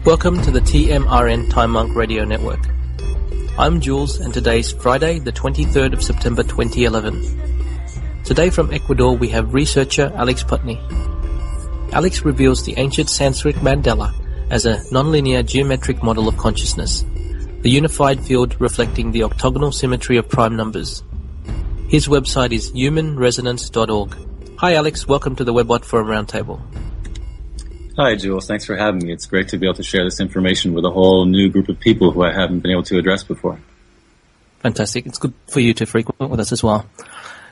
Welcome to the TMRN Time Monk Radio Network. I'm Jules, and today's Friday, the 23rd of September 2011. Today from Ecuador we have researcher Alex Putney. Alex reveals the ancient Sanskrit mandala as a nonlinear geometric model of consciousness, the unified field reflecting the octagonal symmetry of prime numbers. His website is humanresonance.org. Hi Alex, welcome to the WebBot Forum Roundtable. Hi, Jules. Thanks for having me. It's great to be able to share this information with a whole new group of people who I haven't been able to address before. Fantastic. It's good for you to frequent with us as well.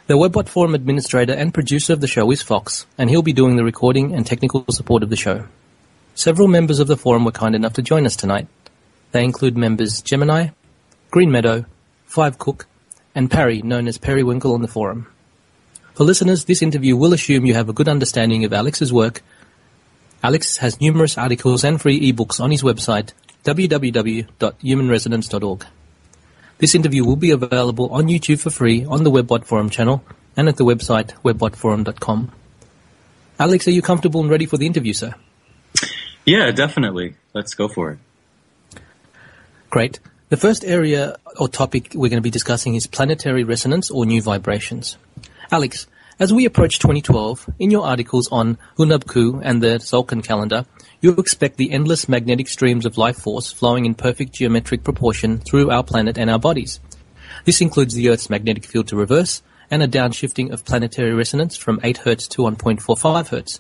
The WebBot Forum administrator and producer of the show is Fox, and he'll be doing the recording and technical support of the show. Several members of the forum were kind enough to join us tonight. They include members Gemini, Green Meadow, Five Cook, and Parry, known as Periwinkle on the forum. For listeners, this interview will assume you have a good understanding of Alex's work. Alex has numerous articles and free ebooks on his website, www.humanresonance.org. This interview will be available on YouTube for free on the WebBot Forum channel and at the website webbotforum.com. Alex, are you comfortable and ready for the interview, sir? Yeah, definitely. Let's go for it. Great. The first area or topic we're going to be discussing is planetary resonance or new vibrations. Alex, as we approach 2012, in your articles on Hunabku and the Tzolk'in calendar, you expect the endless magnetic streams of life force flowing in perfect geometric proportion through our planet and our bodies. This includes the Earth's magnetic field to reverse and a downshifting of planetary resonance from 8 Hz to 1.45 Hz.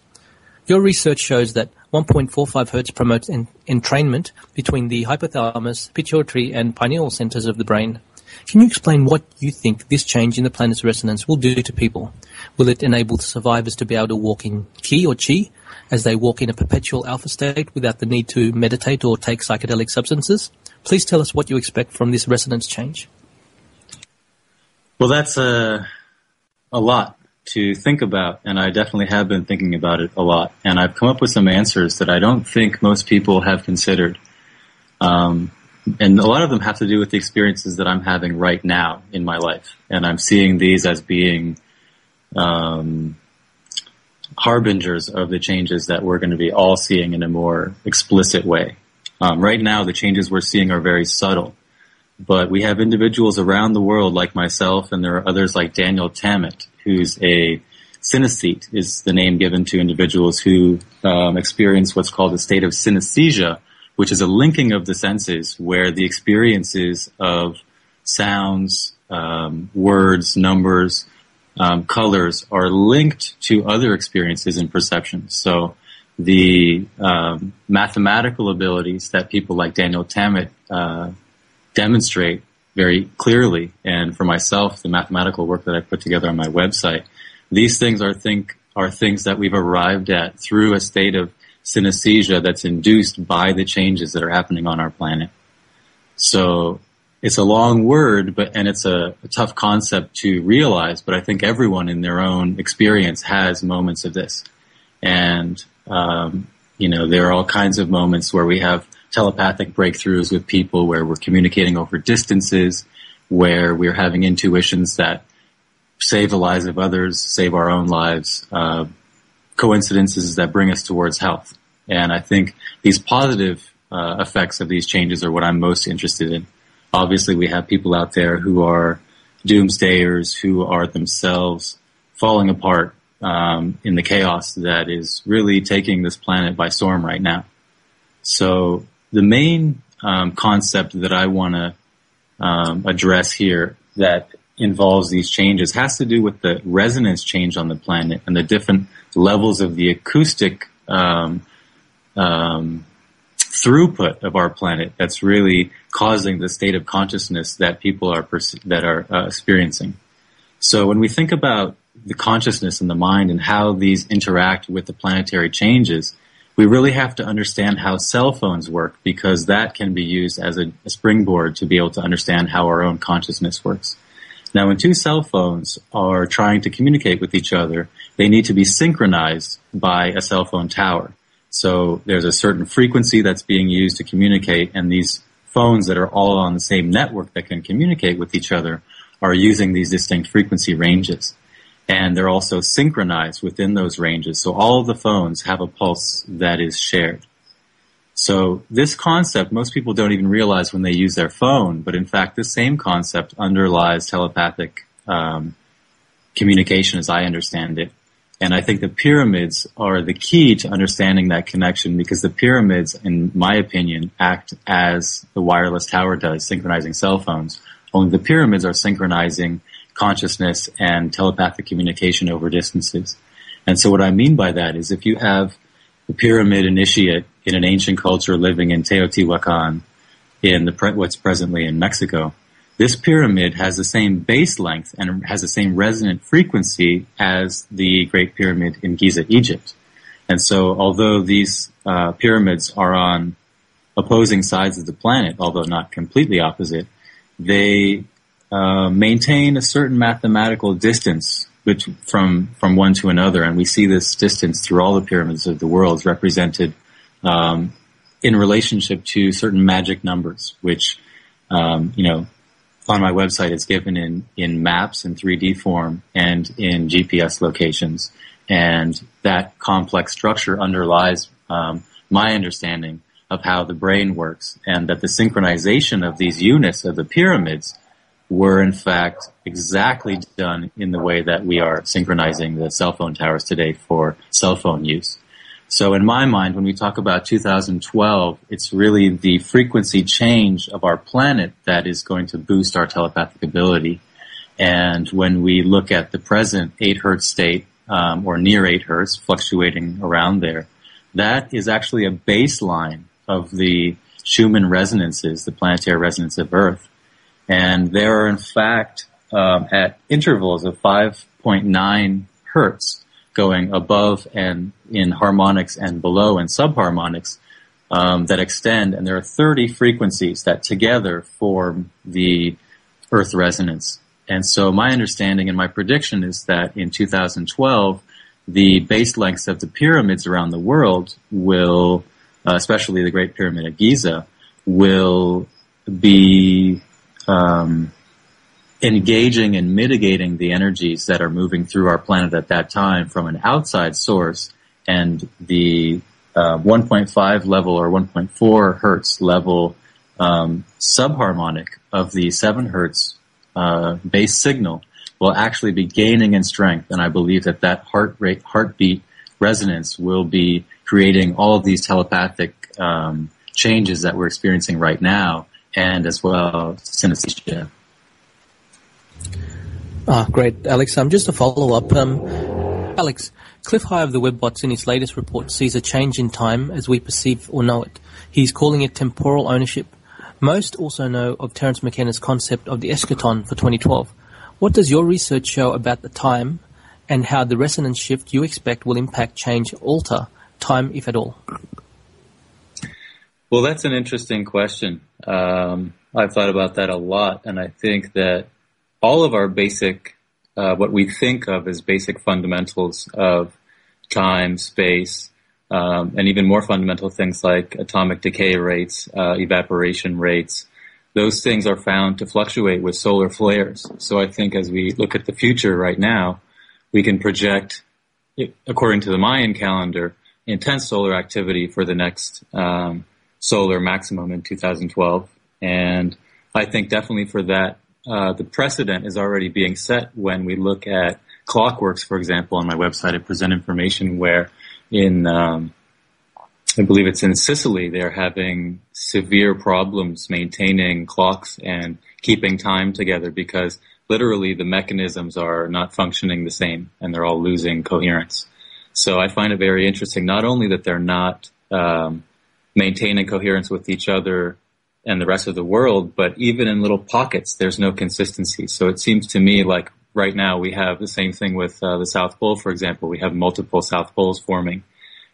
Your research shows that 1.45 Hz promotes entrainment between the hypothalamus, pituitary and pineal centers of the brain. Can you explain what you think this change in the planet's resonance will do to people? Will it enable survivors to be able to walk in ki or chi as they walk in a perpetual alpha state without the need to meditate or take psychedelic substances? Please tell us what you expect from this resonance change. Well, that's a lot to think about, and I definitely have been thinking about it a lot. And I've come up with some answers that I don't think most people have considered. And a lot of them have to do with the experiences that I'm having right now in my life. And I'm seeing these as being harbingers of the changes that we're going to be all seeing in a more explicit way. Right now, the changes we're seeing are very subtle. But we have individuals around the world like myself, and there are others like Daniel Tammet, who's a synesthete, is the name given to individuals who experience what's called a state of synesthesia, which is a linking of the senses where the experiences of sounds, words, numbers, colors are linked to other experiences and perceptions. So the mathematical abilities that people like Daniel Tammet demonstrate very clearly, and for myself, the mathematical work that I put together on my website, these things are things that we've arrived at through a state of synesthesia that's induced by the changes that are happening on our planet. So it's a long word, and it's a tough concept to realize, but I think everyone in their own experience has moments of this. And, there are all kinds of moments where we have telepathic breakthroughs with people, where we're communicating over distances, where we're having intuitions that save the lives of others, save our own lives, coincidences that bring us towards health. And I think these positive effects of these changes are what I'm most interested in. Obviously, we have people out there who are doomsdayers, who are themselves falling apart in the chaos that is really taking this planet by storm right now. So the main concept that I want to address here that involves these changes has to do with the resonance change on the planet and the different levels of the acoustic throughput of our planet that's really causing the state of consciousness that people are experiencing. So when we think about the consciousness and the mind and how these interact with the planetary changes, we really have to understand how cell phones work, because that can be used as a springboard to be able to understand how our own consciousness works. Now, when two cell phones are trying to communicate with each other, they need to be synchronized by a cell phone tower. So there's a certain frequency that's being used to communicate, and these phones that are all on the same network that can communicate with each other are using these distinct frequency ranges. And they're also synchronized within those ranges. So all of the phones have a pulse that is shared. So this concept, most people don't even realize when they use their phone, but in fact, this same concept underlies telepathic communication as I understand it. And I think the pyramids are the key to understanding that connection, because the pyramids, in my opinion, act as the wireless tower does, synchronizing cell phones. Only the pyramids are synchronizing consciousness and telepathic communication over distances. And so what I mean by that is if you have the pyramid initiate in an ancient culture living in Teotihuacan, in what's presently in Mexico, this pyramid has the same base length and has the same resonant frequency as the Great Pyramid in Giza, Egypt. And so although these pyramids are on opposing sides of the planet, although not completely opposite, they maintain a certain mathematical distance from one to another, and we see this distance through all the pyramids of the world represented in relationship to certain magic numbers, which on my website it's given in maps in 3D form and in GPS locations, and that complex structure underlies my understanding of how the brain works, and that the synchronization of these units of the pyramids were in fact exactly done in the way that we are synchronizing the cell phone towers today for cell phone use. So in my mind, when we talk about 2012, it's really the frequency change of our planet that is going to boost our telepathic ability. And when we look at the present 8 hertz state, or near 8 hertz, fluctuating around there, that is actually a baseline of the Schumann resonances, the planetary resonance of Earth. And there are, in fact, at intervals of 5.9 hertz, going above and in harmonics and below in subharmonics, that extend, and there are 30 frequencies that together form the Earth resonance. And so my understanding and my prediction is that in 2012, the base lengths of the pyramids around the world will, especially the Great Pyramid of Giza, will be engaging and mitigating the energies that are moving through our planet at that time from an outside source, and the 1.5 level or 1.4 hertz level subharmonic of the 7 hertz base signal will actually be gaining in strength. And I believe that that heartbeat resonance will be creating all of these telepathic changes that we're experiencing right now, and as well synesthesia. Great, Alex. Just a follow-up. Alex, Cliff High of the Webbots in his latest report sees a change in time as we perceive or know it. He's calling it temporal ownership. Most also know of Terence McKenna's concept of the eschaton for 2012. What does your research show about the time, and how the resonance shift you expect will impact, change, alter time, if at all? Well, that's an interesting question. I've thought about that a lot, and I think that all of our basic, what we think of as basic fundamentals of time, space, and even more fundamental things like atomic decay rates, evaporation rates, those things are found to fluctuate with solar flares. So I think as we look at the future right now, we can project, according to the Mayan calendar, intense solar activity for the next solar maximum in 2012. And I think definitely for that, the precedent is already being set when we look at clockworks, for example. On my website, I present information where in, I believe it's in Sicily, they're having severe problems maintaining clocks and keeping time together because literally the mechanisms are not functioning the same and they're all losing coherence. So I find it very interesting, not only that they're not maintaining coherence with each other and the rest of the world, but even in little pockets, there's no consistency. So it seems to me like right now we have the same thing with the South Pole, for example. We have multiple South Poles forming.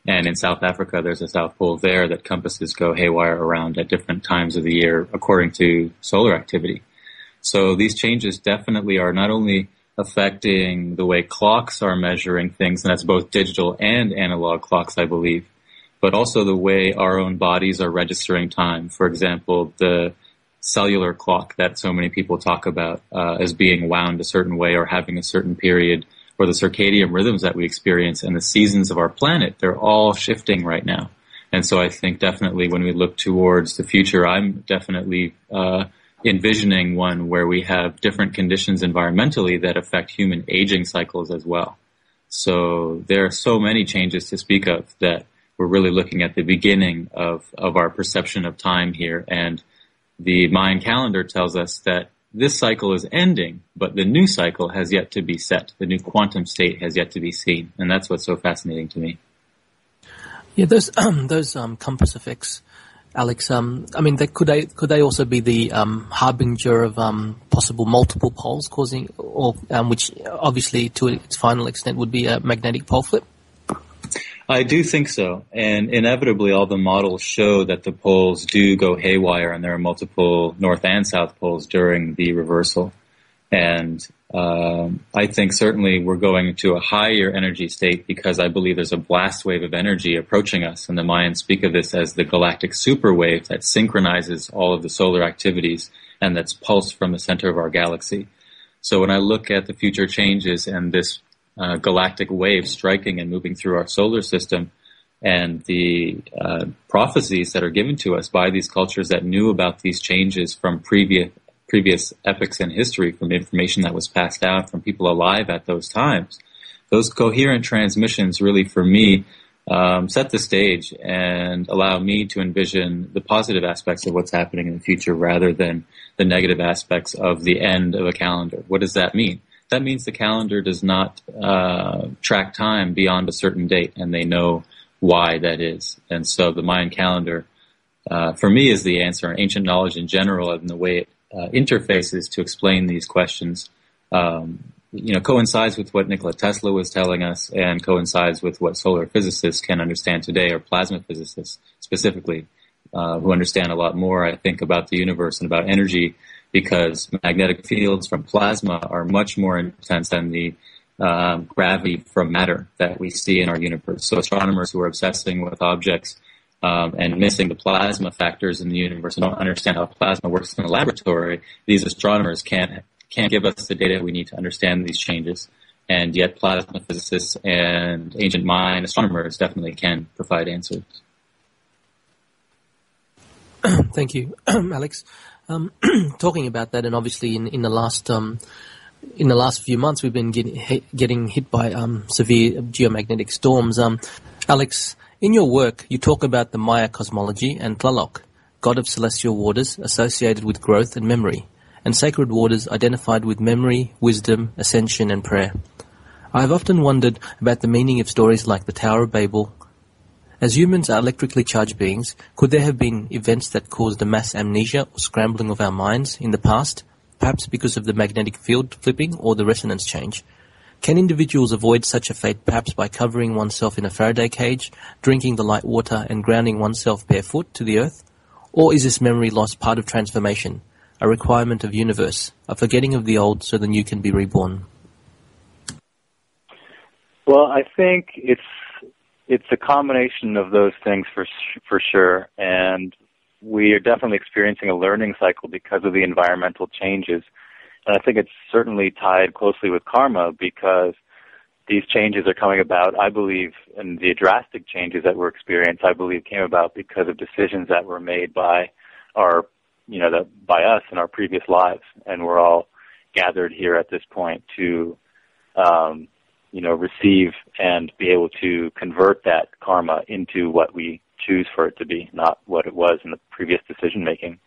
And in South Africa, there's a South Pole there that compasses go haywire around at different times of the year according to solar activity. So these changes definitely are not only affecting the way clocks are measuring things, and that's both digital and analog clocks, I believe, but also the way our own bodies are registering time. For example, the cellular clock that so many people talk about as being wound a certain way or having a certain period, or the circadian rhythms that we experience and the seasons of our planet, they're all shifting right now. And so I think definitely when we look towards the future, I'm definitely envisioning one where we have different conditions environmentally that affect human aging cycles as well. So there are so many changes to speak of that we're really looking at the beginning of our perception of time here. And the Mayan calendar tells us that this cycle is ending, but the new cycle has yet to be set. The new quantum state has yet to be seen. And that's what's so fascinating to me. Yeah, those compass effects, Alex. I mean, could they also be the harbinger of possible multiple poles causing, or which obviously to its final extent would be a magnetic pole flip? I do think so, and inevitably all the models show that the poles do go haywire, and there are multiple north and south poles during the reversal. And I think certainly we're going to a higher energy state because I believe there's a blast wave of energy approaching us, and the Mayans speak of this as the galactic superwave that synchronizes all of the solar activities and that's pulsed from the center of our galaxy. So when I look at the future changes and this galactic wave striking and moving through our solar system, and the prophecies that are given to us by these cultures that knew about these changes from previous epochs in history, from information that was passed down from people alive at those times, those coherent transmissions really, for me, set the stage and allow me to envision the positive aspects of what's happening in the future rather than the negative aspects of the end of a calendar. What does that mean? That means the calendar does not track time beyond a certain date, and they know why that is. And so the Mayan calendar, for me, is the answer. Ancient knowledge in general and the way it interfaces to explain these questions, coincides with what Nikola Tesla was telling us and coincides with what solar physicists can understand today, or plasma physicists specifically, who understand a lot more, I think, about the universe and about energy, because magnetic fields from plasma are much more intense than the gravity from matter that we see in our universe. So astronomers who are obsessing with objects and missing the plasma factors in the universe and don't understand how plasma works in the laboratory, these astronomers can't give us the data we need to understand these changes. And yet plasma physicists and ancient Mayan astronomers definitely can provide answers. Thank you, Alex. Talking about that, and obviously in the last few months, we've been getting hit by severe geomagnetic storms. Alex, in your work, you talk about the Maya cosmology and Tlaloc, god of celestial waters associated with growth and memory, and sacred waters identified with memory, wisdom, ascension, and prayer. I have often wondered about the meaning of stories like the Tower of Babel. As humans are electrically charged beings, could there have been events that caused a mass amnesia or scrambling of our minds in the past, perhaps because of the magnetic field flipping or the resonance change? Can individuals avoid such a fate perhaps by covering oneself in a Faraday cage, drinking the light water and grounding oneself barefoot to the earth? Or is this memory loss part of transformation, a requirement of universe, a forgetting of the old so the new can be reborn? Well, I think it's a combination of those things for sure, and we are definitely experiencing a learning cycle because of the environmental changes. And I think it's certainly tied closely with karma because these changes are coming about, I believe, and the drastic changes that we're experiencing, I believe, came about because of decisions that were made by by us in our previous lives. And we're all gathered here at this point to receive and be able to convert that karma into what we choose for it to be, not what it was in the previous decision making.